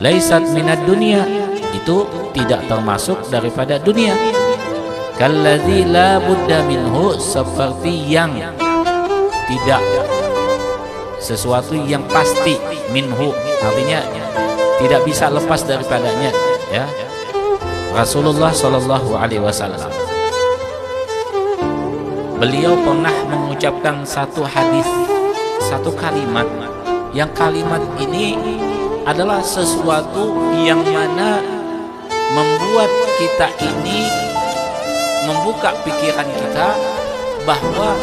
laisat minad dunia, itu tidak termasuk daripada dunia. Kalladzi la budda minhu, seperti yang tidak, sesuatu yang pasti, minhu artinya tidak bisa lepas daripadanya, ya. Rasulullah Shallallahu Alaihi Wasallam, beliau pernah mengucapkan satu hadis, satu kalimat, yang kalimat ini adalah sesuatu yang mana membuat kita ini membuka pikiran kita bahwa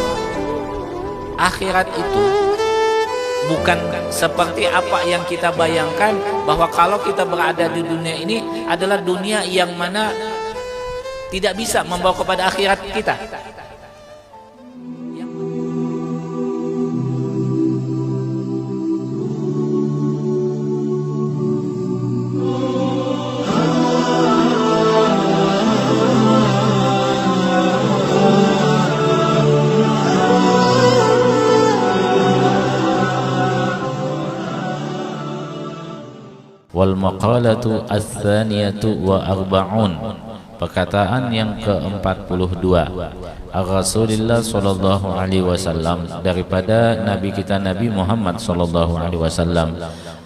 akhirat itu bukan seperti apa yang kita bayangkan, bahwa kalau kita berada di dunia ini adalah dunia yang mana tidak bisa membawa kepada akhirat kita. Wal maqalatu ats-tsaniyatu wa arba'un, perkataan yang ke-42 Rasulullah sallallahu alaihi wasallam, daripada nabi kita Nabi Muhammad sallallahu alaihi wasallam,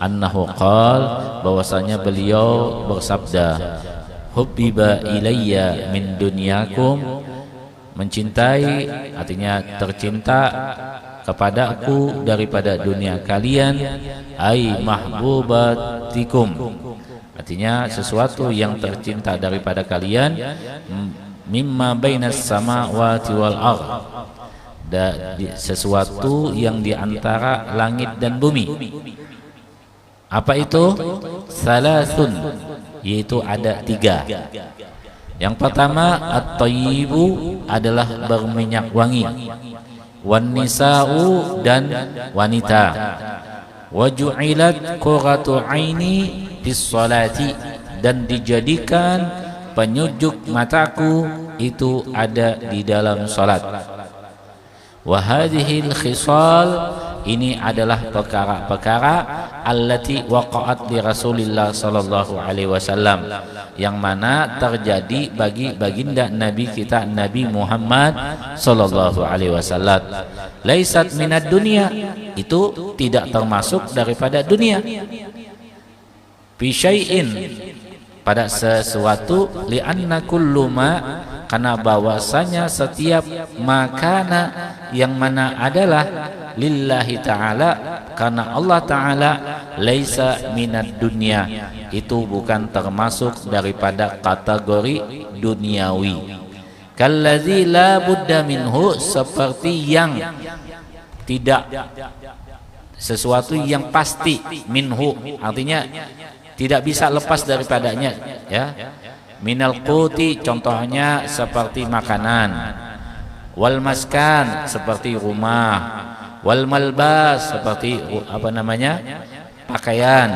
annahu qala, bahwasanya beliau bersabda, hubbiba ilayya min dunyakum, mencintai artinya tercinta kepadaku daripada dunia kalian, ai mahbubatikum, artinya sesuatu yang tercinta daripada kalian, mimma bainas samawati wal ardh, sesuatu yang di antara langit dan bumi. Apa itu? Salasun, yaitu ada 3. Yang pertama, at-thayyibu, adalah berminyak wangi, wan nisa'u, dan wanita, wa ju'ilat qurratu aini bis salati, dan dijadikan penyujuk mataku itu ada di dalam salat. Wa hadhil khisal, ini adalah perkara-perkara allati waqa'at li Rasulillah sallallahu alaihi wasallam, yang mana terjadi bagi baginda Nabi kita Nabi Muhammad sallallahu alaihi wasallam. Laisat minad dunia, itu tidak termasuk daripada dunia. Fi syai'in, pada sesuatu, li'anna kullu ma, karena bahwasanya setiap makana yang mana adalah lillahi ta'ala, karena Allah ta'ala, laisa minad dunya, itu bukan termasuk daripada kategori duniawi. Kalladzi la budda minhu, seperti yang tidak, sesuatu yang pasti, minhu artinya tidak bisa lepas daripadanya, ya. Minal quti, contohnya seperti makanan, wal maskan, seperti rumah, wal malbas, seperti pakaian,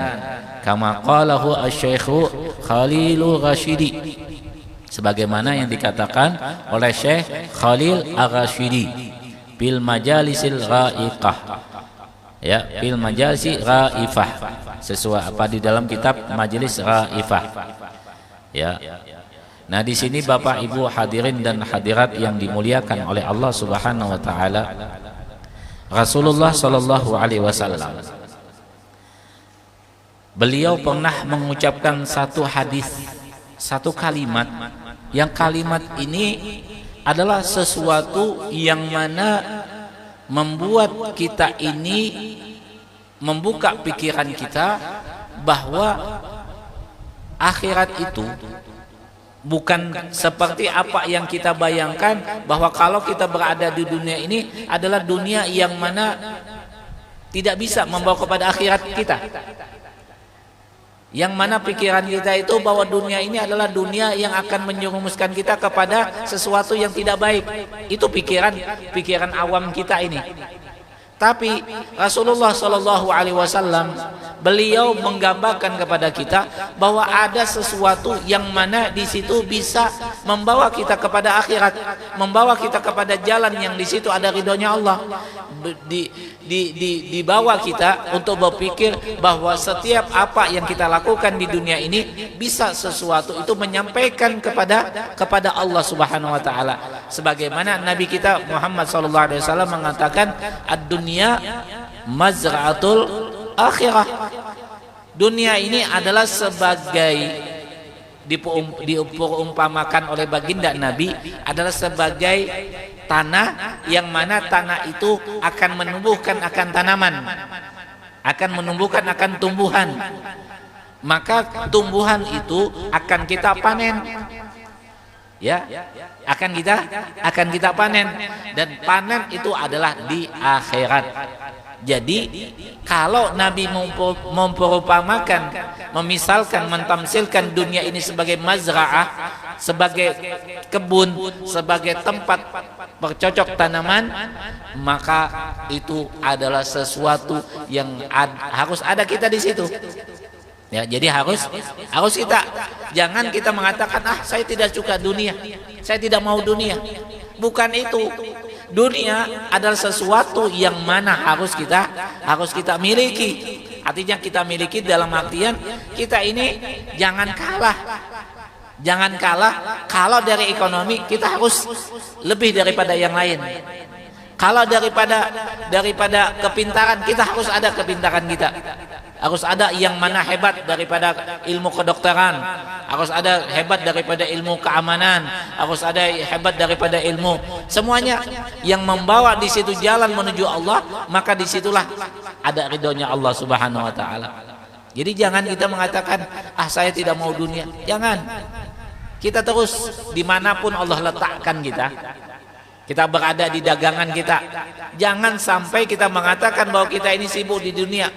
kama qalahu asy-syaikhu Khalilur Rasyidi, sebagaimana yang dikatakan oleh Syekh Khalil Ar-Rasyidi, bil majalisil ra'iqah, ya, bil majalisi ra'ifah, sesuai apa di dalam kitab Majelis Ra'ifah, ya. Nah, di sini Bapak Ibu hadirin dan hadirat yang dimuliakan oleh Allah Subhanahu wa taala, Rasulullah sallallahu alaihi wasallam, beliau pernah mengucapkan satu hadis, satu kalimat, yang kalimat ini adalah sesuatu yang mana membuat kita ini membuka pikiran kita bahwa akhirat itu bukan seperti apa yang kita bayangkan, bahwa kalau kita berada di dunia ini adalah dunia yang mana tidak bisa membawa kepada akhirat kita, yang mana pikiran kita itu bahwa dunia ini adalah dunia yang akan menjerumuskan kita kepada sesuatu yang tidak baik. Itu pikiran awam kita ini. Tapi Rasulullah Shallallahu Alaihi Wasallam beliau menggambarkan kepada kita bahwa ada sesuatu yang mana di situ bisa membawa kita kepada akhirat, membawa kita kepada jalan yang di situ ada ridhonya Allah. Dibawa kita untuk berpikir bahwa setiap apa yang kita lakukan di dunia ini bisa sesuatu itu menyampaikan kepada Allah Subhanahu wa taala. Sebagaimana Nabi kita Muhammad sallallahu alaihi wasallam mengatakan, ad-dunya mazra'atul akhirah. Dunia ini adalah sebagai diperumpamakan oleh baginda Nabi adalah sebagai tanah yang mana tanah itu akan menumbuhkan akan tanaman, akan menumbuhkan akan tumbuhan, maka tumbuhan itu akan kita panen, ya, akan kita panen, dan panen itu adalah di akhirat. Jadi kalau Nabi memperumpamakan, memisalkan, mentamsilkan dunia ini sebagai mazra'ah, sebagai kebun, sebagai tempat bercocok tanaman, maka itu adalah sesuatu yang harus ada kita di situ. Ya, jadi harus kita, jangan kita mengatakan saya tidak suka dunia, saya tidak mau dunia. Bukan itu. Dunia adalah sesuatu yang mana harus kita miliki. Artinya kita miliki dalam artian kita ini jangan kalah kalau dari ekonomi kita harus lebih daripada yang lain. Kalau daripada kepintaran kita harus ada kepintaran kita. Harus ada yang mana hebat daripada ilmu kedokteran, harus ada hebat daripada ilmu keamanan, harus ada hebat daripada ilmu semuanya yang membawa di situ jalan menuju Allah, maka disitulah ada ridhonya Allah Subhanahu wa taala. Jadi jangan kita mengatakan saya tidak mau dunia. Jangan. Kita terus dimanapun Allah letakkan kita berada di dagangan kita, jangan sampai kita mengatakan bahwa kita ini sibuk di dunia.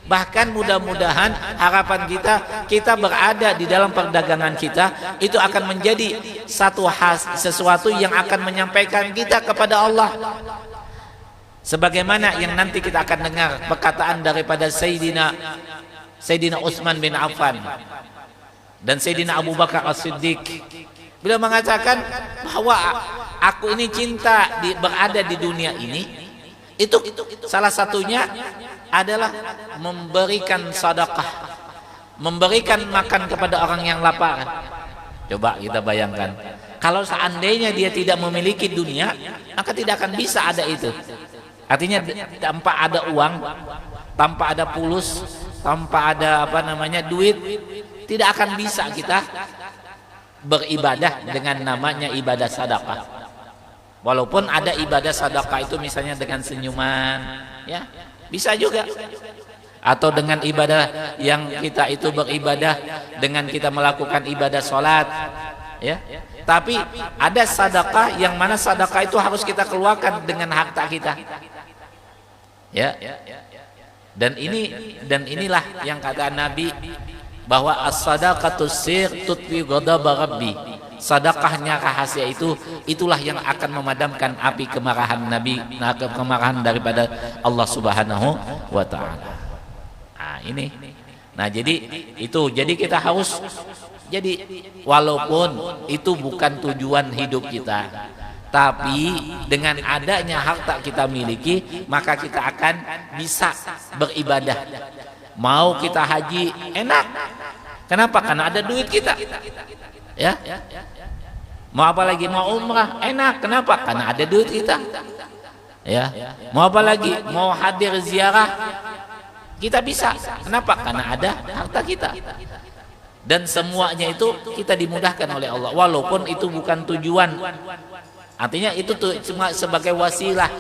Bahkan mudah-mudahan harapan kita berada di dalam perdagangan kita itu akan menjadi sesuatu yang akan menyampaikan kita kepada Allah. Sebagaimana yang nanti kita akan dengar perkataan daripada Sayyidina Utsman bin Affan dan Sayyidina Abu Bakar As-Siddiq. Beliau mengatakan bahwa aku ini cinta berada di dunia ini, itu salah satunya adalah memberikan sedekah, memberikan makan kepada orang yang lapar. Coba kita bayangkan, kalau seandainya dia tidak memiliki dunia, maka tidak akan bisa ada itu. Artinya tanpa ada uang, tanpa ada pulus, tanpa ada duit, tidak akan bisa kita beribadah dengan namanya ibadah sedekah. Walaupun ada ibadah sedekah itu misalnya dengan senyuman, ya bisa juga, atau dengan ibadah yang kita itu beribadah dengan kita melakukan ibadah sholat, ya. Tapi ada sedekah yang mana sedekah itu harus kita keluarkan dengan harta kita, ya. Dan inilah yang kata Nabi bahwa as-sadaqatus sir tutfi ghadaba rabbi. Sedekahnya rahasia itulah yang akan memadamkan api kemarahan Nabi, kemarahan daripada Allah Subhanahu wa taala. Jadi kita harus, jadi walaupun itu bukan tujuan hidup kita, tapi dengan adanya harta kita miliki, maka kita akan bisa beribadah. Mau kita haji enak. Kenapa? Karena ada duit kita. Ya. Mau apa lagi? Mau umrah enak. Kenapa? Karena ada duit kita. Ya. Mau apa lagi? Mau hadir ziarah kita bisa. Kenapa? Karena ada harta kita. Dan semuanya itu kita dimudahkan oleh Allah, walaupun itu bukan tujuan. Artinya itu cuma sebagai wasilah,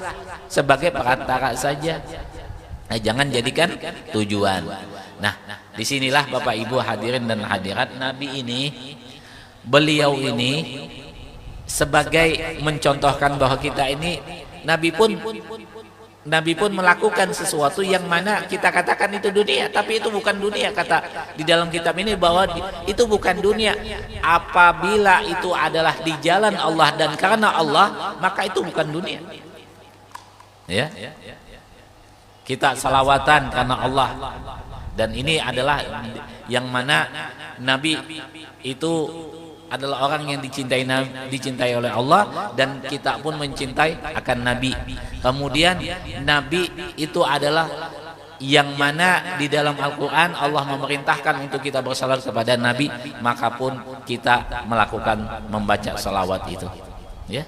sebagai perantara saja. Jangan jadikan tujuan. Nah, disinilah Bapak Ibu hadirin dan hadirat, beliau ini sebagai mencontohkan bahwa kita ini, Nabi pun melakukan sesuatu yang mana kita katakan itu dunia, tapi itu bukan dunia. Kata di dalam kitab ini bahwa itu bukan dunia. Apabila itu adalah di jalan Allah dan karena Allah, maka itu bukan dunia. Ya. kita salawatan karena Allah. Dan ini adalah yang mana Nabi itu adalah orang yang dicintai oleh Allah, dan kita pun mencintai akan Nabi. Kemudian Nabi itu adalah yang mana di dalam Al-Quran Allah memerintahkan untuk kita bersalawat kepada Nabi, maka pun kita melakukan membaca salawat itu, ya.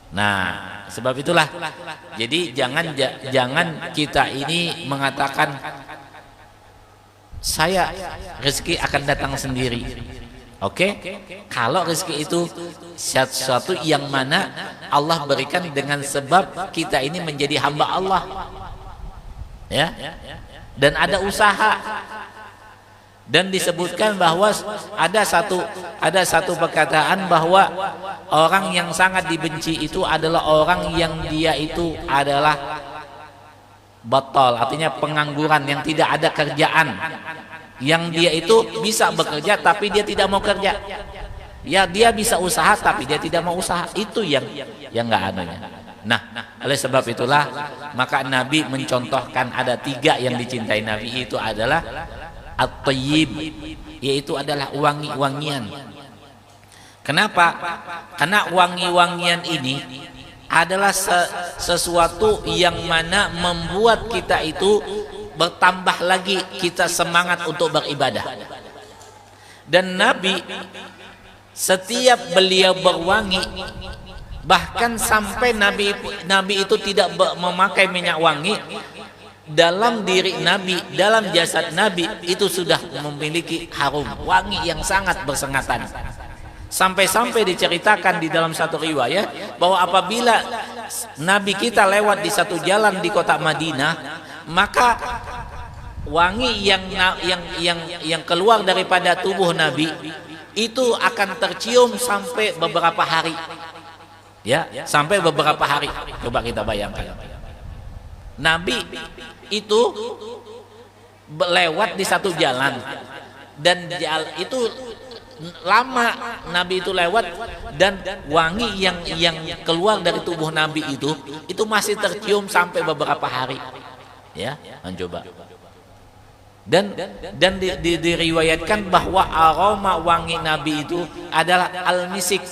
Nah, sebab itulah, jadi jangan kita ini mengatakan saya rezeki akan datang sendiri. Oke, kalau rezeki itu sesuatu yang mana Allah berikan dengan sebab kita ini menjadi hamba Allah, ya, dan ada usaha. Dan disebutkan bahwa ada satu perkataan bahwa orang yang sangat dibenci itu adalah orang yang dia itu adalah batal, artinya pengangguran, yang tidak ada kerjaan, yang dia itu bisa bekerja tapi dia tidak mau kerja, ya dia bisa usaha tapi dia tidak mau usaha, itu yang nggak anunya. Nah, oleh sebab itulah maka Nabi mencontohkan ada 3 yang dicintai Nabi, itu adalah at-tayyib, yaitu adalah wangi-wangian. Kenapa? Karena wangi-wangian ini adalah sesuatu yang mana membuat kita itu bertambah lagi kita semangat untuk beribadah. Dan Nabi setiap beliau berwangi, bahkan sampai Nabi itu tidak memakai minyak wangi, dalam diri Nabi, dalam jasad Nabi itu sudah memiliki harum wangi yang sangat bersengatan. Sampai-sampai diceritakan di dalam satu riwayat bahwa apabila Nabi kita lewat di satu jalan di kota Madinah, maka wangi yang keluar daripada tubuh Nabi itu akan tercium sampai beberapa hari, ya, sampai beberapa hari. Coba kita bayangkan, Nabi itu lewat di satu jalan, dan itu lama Nabi itu lewat, dan wangi yang keluar dari tubuh Nabi itu masih tercium sampai beberapa hari, ya, coba. Dan diriwayatkan bahwa aroma wangi Nabi itu adalah al-misik.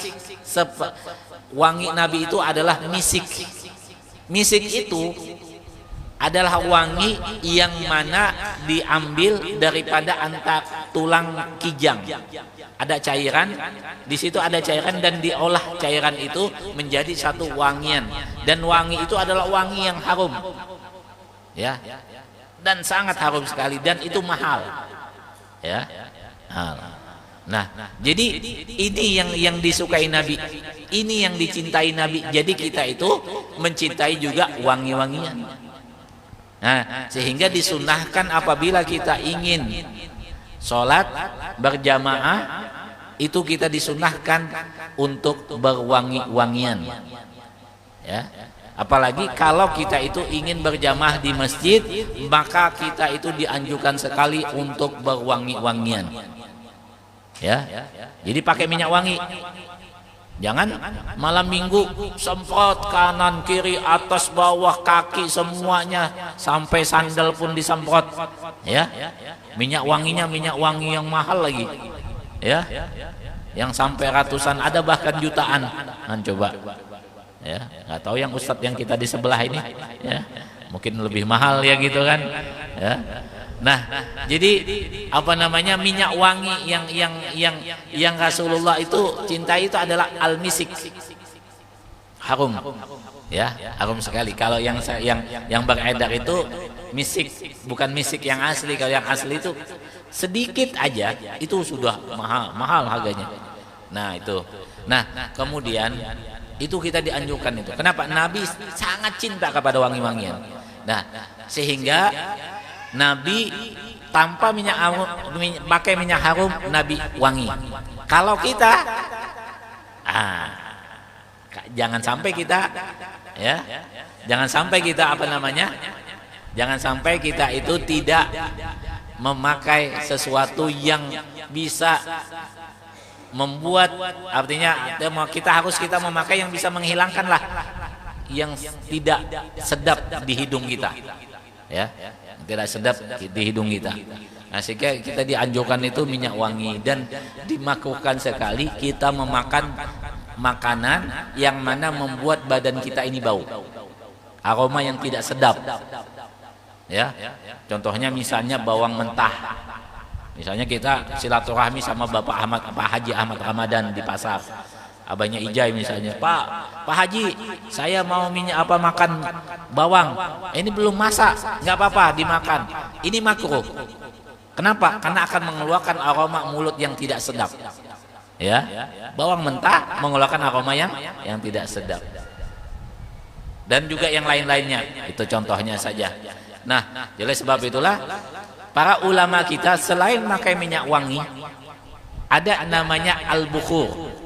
Wangi Nabi itu adalah misik. Misik itu adalah wangi yang mana diambil daripada antar tulang kijang. Ada cairan, di situ ada cairan, dan diolah cairan itu menjadi satu wangian. Dan wangi itu adalah wangi yang harum, ya, dan sangat harum sekali, dan itu mahal, ya. Nah, jadi ini yang disukai Nabi, ini yang dicintai Nabi. Jadi kita itu mencintai juga wangi-wangian. Nah, sehingga disunahkan apabila kita ingin sholat berjamaah, itu kita disunahkan untuk berwangi-wangian, ya. Apalagi kalau kita itu ingin berjamaah di masjid, maka kita itu dianjurkan sekali untuk berwangi-wangian, ya. Jadi pakai minyak wangi. Jangan malam minggu semprot kanan kiri atas bawah kaki semuanya, sampai sandal pun disemprot, ya. Minyak wanginya minyak wangi yang mahal lagi, ya, yang sampai ratusan, ada bahkan jutaan. Coba, ya, nggak tahu yang ustadz yang kita di sebelah ini, ya, mungkin lebih mahal ya gitu kan, ya. Nah, jadi apa namanya, minyak wangi yang Rasulullah itu cintai itu adalah al-misik, harum, ya, harum sekali. Kalau yang beredar itu misik, bukan misik yang asli. Kalau yang asli itu sedikit aja itu sudah mahal harganya. Nah itu, nah kemudian itu kita dianjurkan itu. Kenapa? Nabi sangat cinta kepada wangi-wangian. Nah, sehingga Nabi tanpa pakai minyak harum, Nabi wangi. Kalau kita, jangan sampai kita, ya, jangan sampai kita apa namanya, jangan sampai kita itu tidak memakai sesuatu yang bisa membuat, artinya kita memakai yang bisa menghilangkan lah yang tidak sedap di hidung kita. ya, tidak sedap di hidung kita. Nah, sehingga kita dianjurkan itu minyak wangi, dan dimakruhkan sekali kita memakan makanan yang mana membuat badan kita ini bau, aroma yang tidak sedap. Ya, contohnya misalnya bawang mentah. Misalnya kita silaturahmi sama Pak Haji Ahmad Ramadan di pasar. Abahnya Ijai misalnya, Pak Haji, saya mau minyak makan bawang. Ini belum masak, nggak apa-apa dimakan. Ini makruh. Kenapa? Karena akan mengeluarkan aroma mulut yang tidak sedap. Ya, bawang mentah mengeluarkan aroma yang tidak sedap. Dan juga yang lain-lainnya. Itu contohnya saja. Nah, jadi sebab itulah para ulama kita selain pakai minyak wangi, ada namanya al-bukhur.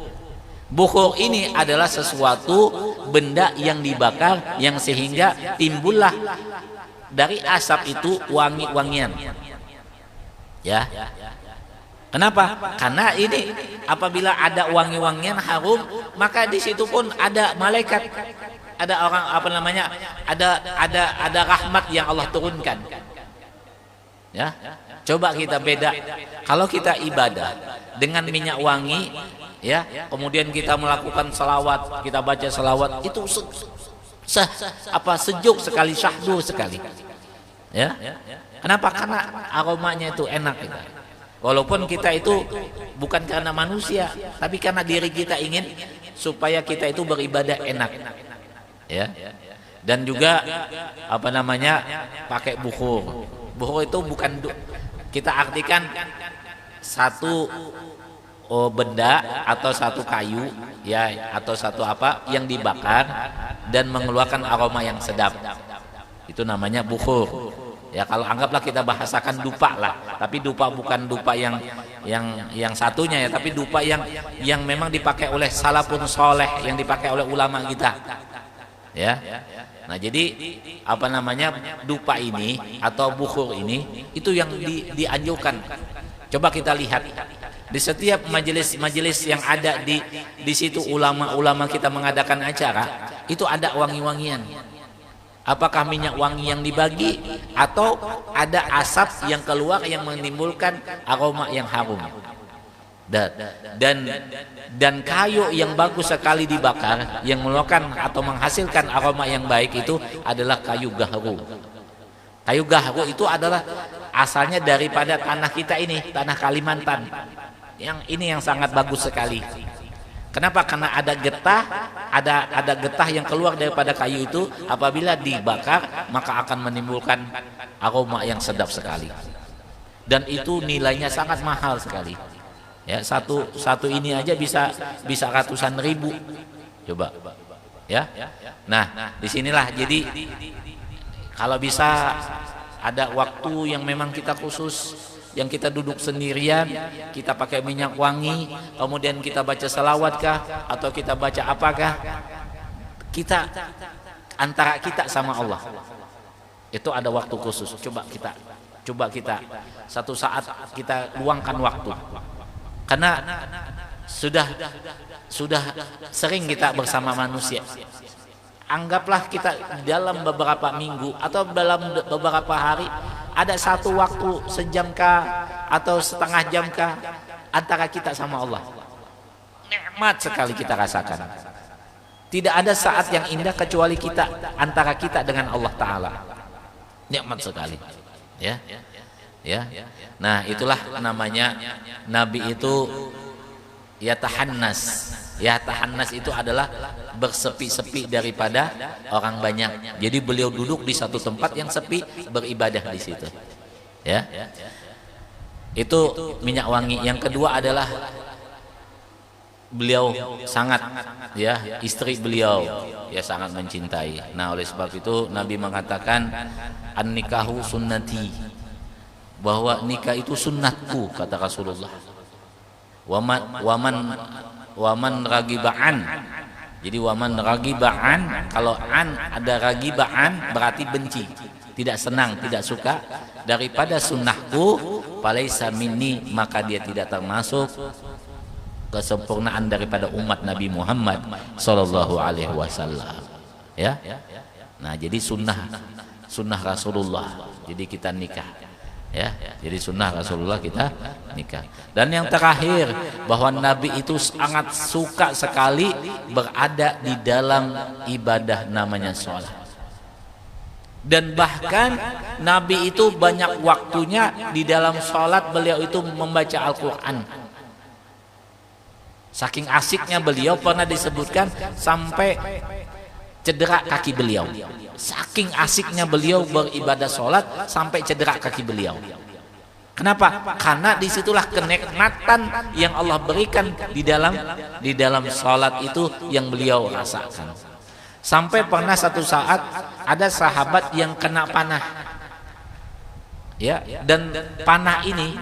Bukhur ini adalah sesuatu benda yang dibakar yang sehingga timbullah dari asap itu wangi-wangian. Ya. Kenapa? Karena ini apabila ada wangi-wangian harum, maka di situ pun ada malaikat, ada orang ada rahmat yang Allah turunkan. Ya. Coba kita beda. Kalau kita ibadah dengan minyak wangi, ya, kemudian kita melakukan salawat, kita baca salawat, itu sejuk sekali, syahdu sekali. Ya. Kenapa? Karena aromanya itu enak gitu. Walaupun kita itu bukan karena manusia, tapi karena diri kita ingin supaya kita itu beribadah enak. Ya. Dan juga pakai bukhur. Bukhur itu bukan kita artikan satu benda atau satu kayu, ya, atau satu yang dibakar dan mengeluarkan aroma yang sedap. Itu namanya bukhur. Ya, kalau anggaplah kita bahasakan dupa lah, tapi dupa bukan dupa yang satunya ya, tapi dupa yang memang dipakai oleh salafun soleh, yang dipakai oleh ulama kita. Ya. Nah, jadi dupa ini atau bukhur ini itu yang dianjurkan. Coba kita lihat di setiap majelis-majelis yang ada di situ, ulama-ulama kita mengadakan acara, itu ada wangi-wangian. Apakah minyak wangi yang dibagi atau ada asap yang keluar yang menimbulkan aroma yang harum. Dan kayu yang bagus sekali dibakar yang mengeluarkan atau menghasilkan aroma yang baik itu adalah kayu gahru. Kayu gahru itu adalah asalnya daripada tanah kita ini, tanah Kalimantan. Yang sangat bagus sekali. Kenapa? Karena ada getah yang keluar daripada kayu itu, apabila dibakar maka akan menimbulkan aroma yang sedap sekali. Dan itu nilainya sangat mahal sekali. Ya, satu ini aja bisa ratusan ribu. Coba. Ya. Nah, disinilah jadi kalau bisa ada waktu yang memang kita khusus, yang kita duduk sendirian, kita pakai minyak wangi, kemudian kita baca salawat kah, atau kita baca apakah, kita antara kita sama Allah itu ada waktu khusus. Coba kita satu saat kita luangkan waktu, karena sudah sering kita bersama manusia. Anggaplah kita dalam beberapa minggu atau dalam beberapa hari ada satu waktu sejam kah atau setengah jam kah antara kita sama Allah. Nikmat sekali kita rasakan. Tidak ada saat yang indah kecuali kita antara kita dengan Allah Ta'ala. Nikmat sekali. Ya. Nah, itulah namanya Nabi itu yatahannas. Yatahannas itu adalah bersepi-sepi daripada orang banyak. Jadi beliau duduk di satu tempat yang sepi, beribadah di situ. Ya. Itu minyak wangi. Yang kedua adalah beliau sangat, ya, istri beliau ya sangat mencintai. Nah, oleh sebab itu Nabi mengatakan an-nikahu sunnati, bahwa nikah itu sunnatku, kata Rasulullah. Waman ragibaan. Jadi waman ragibaan, kalau an ada ragibaan berarti benci, tidak senang, tidak suka daripada sunnahku, falaisa minni, maka dia tidak termasuk kesempurnaan daripada umat Nabi Muhammad sallallahu alaihi wasallam. Ya. Nah, jadi sunnah Rasulullah. Jadi kita nikah, ya. Jadi sunnah Rasulullah kita nikah. Dan yang terakhir, bahwa Nabi itu sangat suka sekali berada di dalam ibadah namanya sholat. Dan bahkan Nabi itu banyak waktunya di dalam sholat beliau itu membaca Al-Quran. Saking asiknya beliau, pernah disebutkan sampai cedera kaki beliau. Saking asiknya beliau beribadah sholat sampai cedera kaki beliau. Kenapa? Karena disitulah kenikmatan yang Allah berikan di dalam sholat itu yang beliau rasakan. Sampai pernah satu saat ada sahabat yang kena panah, ya, dan panah ini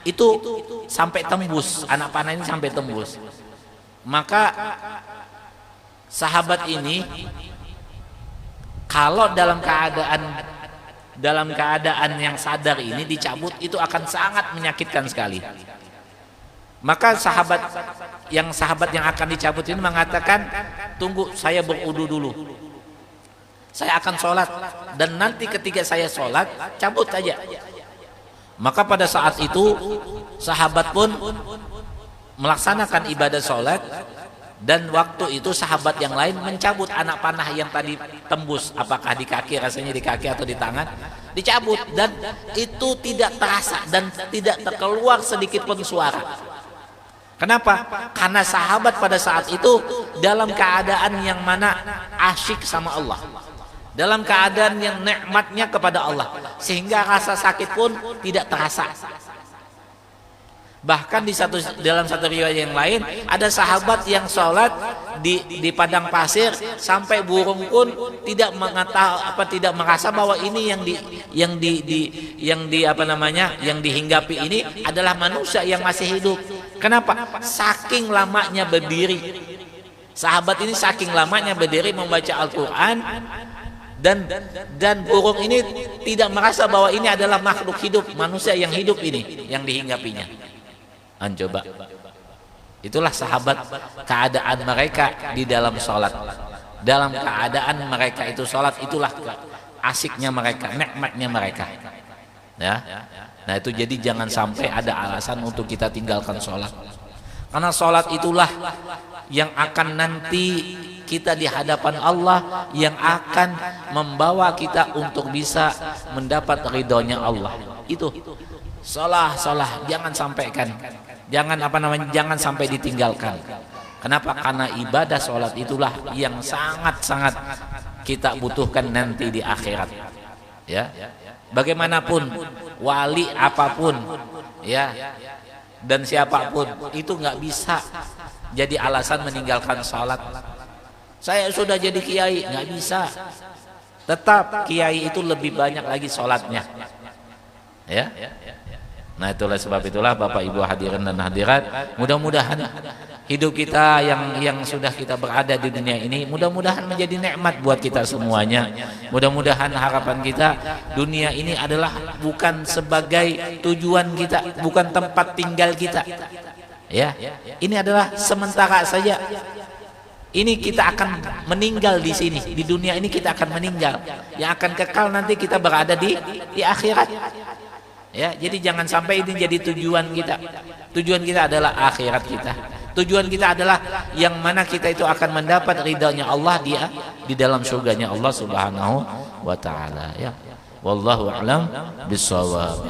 itu sampai tembus, anak panah ini sampai tembus. Maka sahabat ini kalau dalam keadaan yang sadar ini dicabut, itu akan sangat menyakitkan sekali. Maka sahabat yang akan dicabut ini mengatakan, tunggu, saya berwudu dulu, saya akan sholat, dan nanti ketika saya sholat cabut saja. Maka pada saat itu sahabat pun melaksanakan ibadah sholat, dan waktu itu sahabat yang lain mencabut anak panah yang tadi tembus, apakah di kaki, rasanya di kaki atau di tangan, dicabut, dan itu tidak terasa dan tidak terkeluar sedikit pun suara. Kenapa? Karena sahabat pada saat itu dalam keadaan yang mana asyik sama Allah, dalam keadaan yang nikmatnya kepada Allah, sehingga rasa sakit pun tidak terasa. Bahkan dalam satu riwayat yang lain, ada sahabat yang sholat di padang pasir sampai burung pun tidak merasa bahwa ini yang dihinggapi ini adalah manusia yang masih hidup. Kenapa? Saking lamanya berdiri. Sahabat ini saking lamanya berdiri membaca Al-Quran, dan burung ini tidak merasa bahwa ini adalah makhluk hidup, manusia yang hidup ini yang dihinggapinya. Coba, itulah sahabat, keadaan mereka di dalam sholat. Dalam keadaan mereka itu sholat, itulah asiknya mereka, nikmatnya mereka, ya. Nah itu, jadi jangan sampai ada alasan untuk kita tinggalkan sholat, karena sholat itulah yang akan nanti kita di hadapan Allah, yang akan membawa kita untuk bisa mendapat ridhonya Allah. Itu sholat, jangan sampaikan, jangan sampai ditinggalkan. Kenapa? Karena ibadah sholat itulah yang sangat-sangat kita butuhkan nanti di akhirat, ya. Bagaimanapun wali apapun, ya, dan siapapun itu nggak bisa jadi alasan meninggalkan sholat. Saya sudah jadi kiai, nggak bisa. Tetap kiai itu lebih banyak lagi sholatnya, ya. Nah itulah sebab itulah Bapak Ibu hadirin dan hadirat, mudah-mudahan hidup kita yang sudah kita berada di dunia ini, mudah-mudahan menjadi nikmat buat kita semuanya. Mudah-mudahan harapan kita, dunia ini adalah bukan sebagai tujuan kita, bukan tempat tinggal kita, ya. Ini adalah sementara saja. Ini kita akan meninggal di sini, di dunia ini kita akan meninggal. Yang akan kekal nanti kita berada di akhirat. Ya, jadi jangan sampai ini jadi tujuan kita. Tujuan kita adalah akhirat kita. Tujuan kita adalah yang mana kita itu akan mendapat ridhanya Allah di dalam surganya Allah Subhanahu wa taala, ya. Wallahu a'lam bishawab.